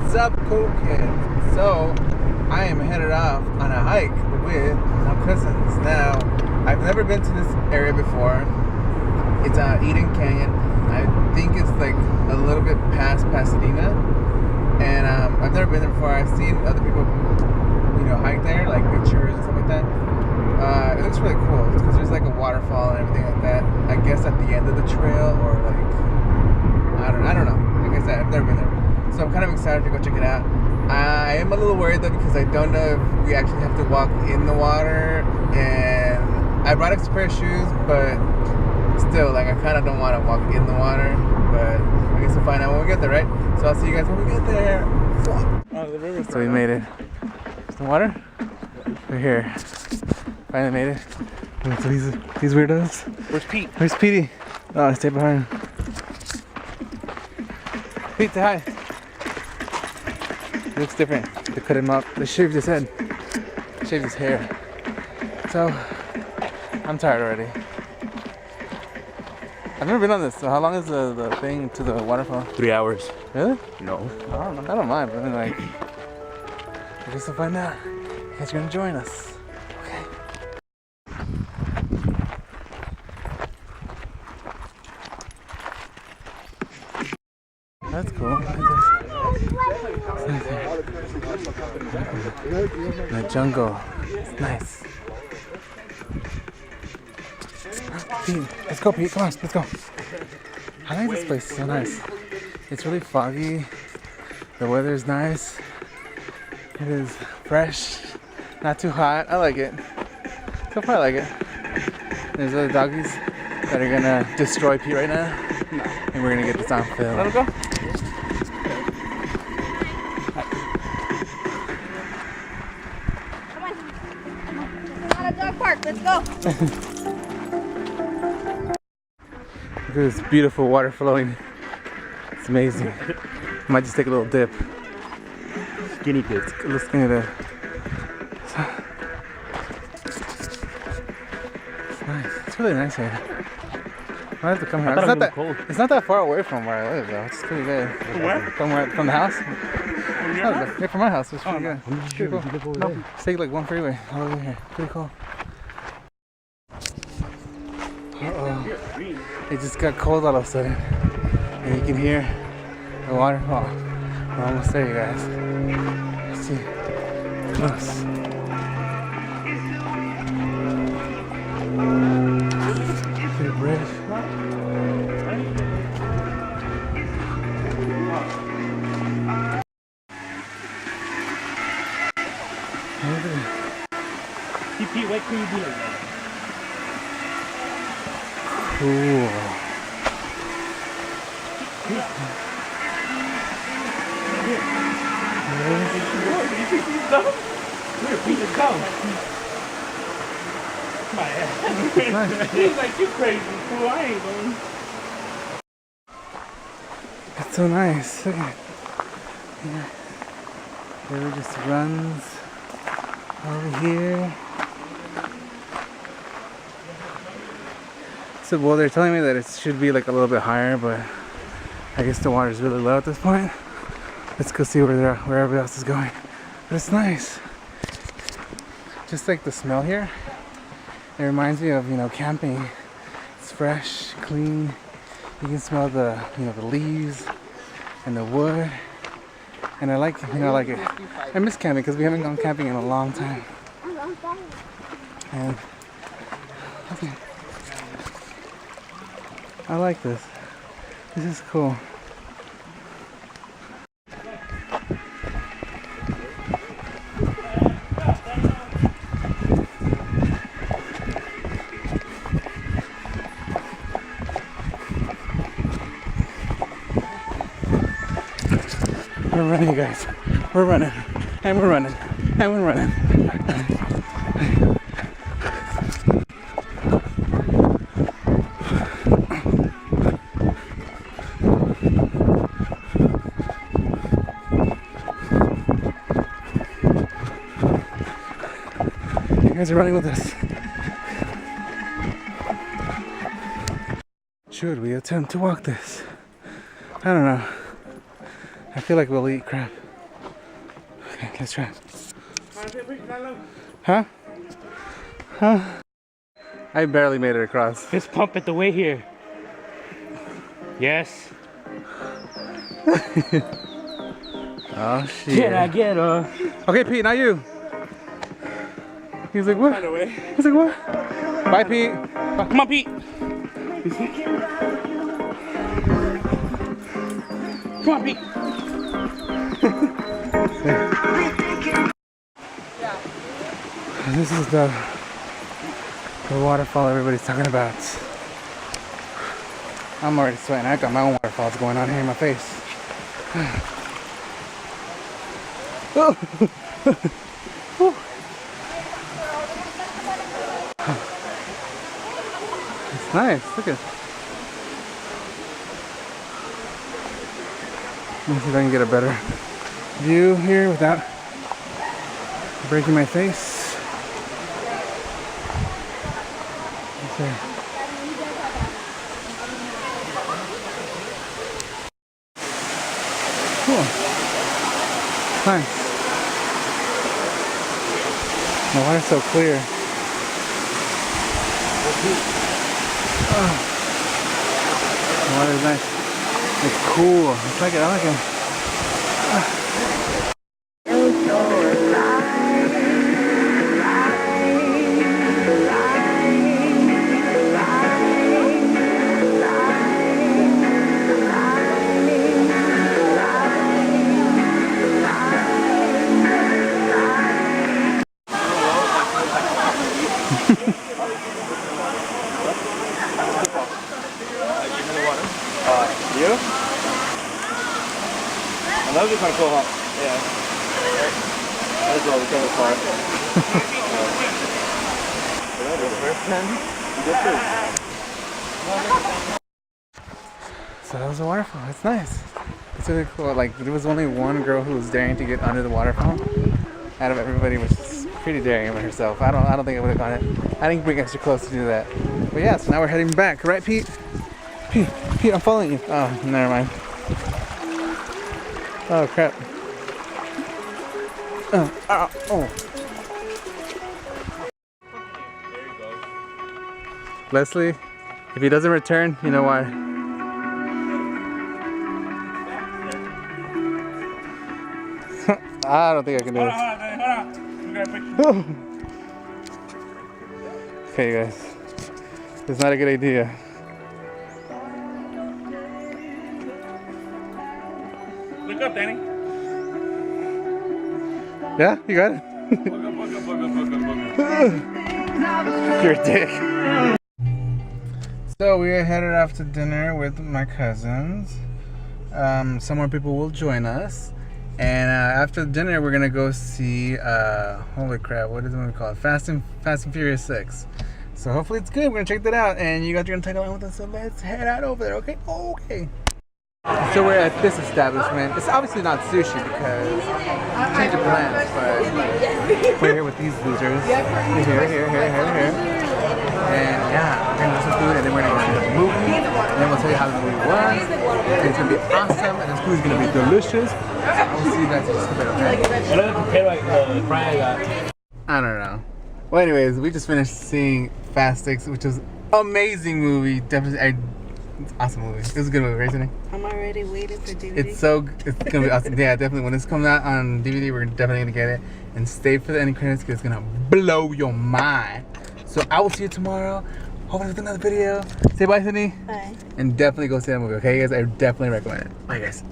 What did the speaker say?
What's up, cool kids? So, I am headed off on a hike with my cousins. Now, I've never been to this area before. It's Eden Canyon. I think it's like a little bit past Pasadena. And I've never been there before. I've seen other people, hike there, like pictures and stuff like that. It looks really cool because there's like a waterfall and everything like that. I guess at the end of the trail, or like I don't know. Like I said, I've never been there. So I'm kind of excited to go check it out. I am a little worried though because I don't know if we actually have to walk in the water, and I brought extra pair of shoes, but still, like, I kind of don't want to walk in the water, but I guess we'll find out when we get there, right? So I'll see you guys when we get there. So we made it. Is the water? We're here. Finally made it. So these weirdos. Where's Pete? Where's Petey? Oh, I stayed behind. Pete, say hi. He looks different. They cut him up. They shaved his head. Shaved his hair. So, I'm tired already. I've never been on this. So how long is the thing to the waterfall? 3 hours. Really? No. I don't mind, but then, like, I guess we'll find out. You guys are gonna join us. Okay. That's cool. The jungle. It's nice. Pete, let's go, Pete. Come on, let's go. I like this place. It's so nice. It's really foggy. The weather is nice. It is fresh. Not too hot. I like it. So far, I like it. There's other doggies that are gonna destroy Pete right now. And we're gonna get this on film. Let him go. Let's go. Look at this beautiful water flowing. It's amazing. Might just take a little dip. Skinny dip. A little skinny dip. It's nice. It's really nice here. I have to come here. It's not that far away from where I live though. It's pretty good. From where? From the house? From your house? Yeah, from my house. It's pretty good. Pretty cool. No, just take like one freeway all over here. Pretty cool. Uh-oh. It just got cold all of a sudden. And you can hear the waterfall. We're almost there, you guys. Let's see. Close. Pretty bridge. Pete, why can you be like that? Cool. Here, Pete, let's go. He's like, you crazy fool. I ain't going. It's so nice. Look at it. Yeah. The river just runs over here. So, well, they're telling me that it should be like a little bit higher, but I guess the water's really low at this point. Let's go see where everybody else is going. But it's nice. Just like the smell here, it reminds me of, camping. It's fresh, clean. You can smell the, the leaves and the wood. And I like, I like it. I miss camping because we haven't gone camping in a long time. And I like this. This is cool. We're running, guys. We're running. And we're running. And we're running. You guys are running with us. Should we attempt to walk this? I don't know. I feel like we'll eat crap. Okay, let's try it. Huh? Huh? I barely made it across. Fist pump it the way here. Yes. Oh shit. Can I get a... Okay, Pete, not you. He's like, what? He's like, what? Bye, Pete. Bye. Come on, Pete. Come on, Pete. This is the waterfall everybody's talking about. I'm already sweating. I got my own waterfalls going on here in my face. It's nice. Look at it. Let me see if I can get a better view here without breaking my face. Okay. Cool. Nice. The water's so clear. Oh. The water's nice. It's cool. It's like it. I like it. You? And that was just kind of cool, huh? Yeah. That is all the camera part. So that was a waterfall. It's nice. It's really cool. Like, there was only one girl who was daring to get under the waterfall out of everybody, which is pretty daring of herself. I don't think I would have gone it. I didn't bring extra clothes to do that. But yeah, so now we're heading back, right, Pete? Pete, I'm following you. Oh, never mind. Oh, crap. Oh. Leslie, if he doesn't return, you know why. I don't think I can do it. Okay, guys. It's not a good idea. Look up, Danny. Yeah, you got it. You're a dick. So we are headed off to dinner with my cousins. Some more people will join us. And after dinner, we're gonna go see. Holy crap! What is the movie called? Fast and Furious 6. So hopefully it's good. We're gonna check that out, and you guys are gonna tag along with us. So let's head out over there. Okay? Okay. So we're at this establishment. It's obviously not sushi because change of plans, but we're here with these losers. Here. And yeah, we're gonna do some food, and then we're gonna go see the movie, and then we'll tell you how the movie was. And it's gonna be awesome, and this food's gonna be delicious. I will see you guys in just a bit, okay? I don't know. Well, anyways, we just finished seeing Fast 6, which was amazing movie. Definitely, it's an awesome movie. It was a good movie, right, Sydney? I'm already waiting for DVD. It's gonna be awesome. Yeah, definitely. When this comes out on DVD, we're definitely gonna get it. And stay for the ending credits because it's gonna blow your mind. So I will see you tomorrow. Hopefully with another video. Say bye, Sydney. Bye. And definitely go see that movie, okay, guys? I definitely recommend it. Bye, guys.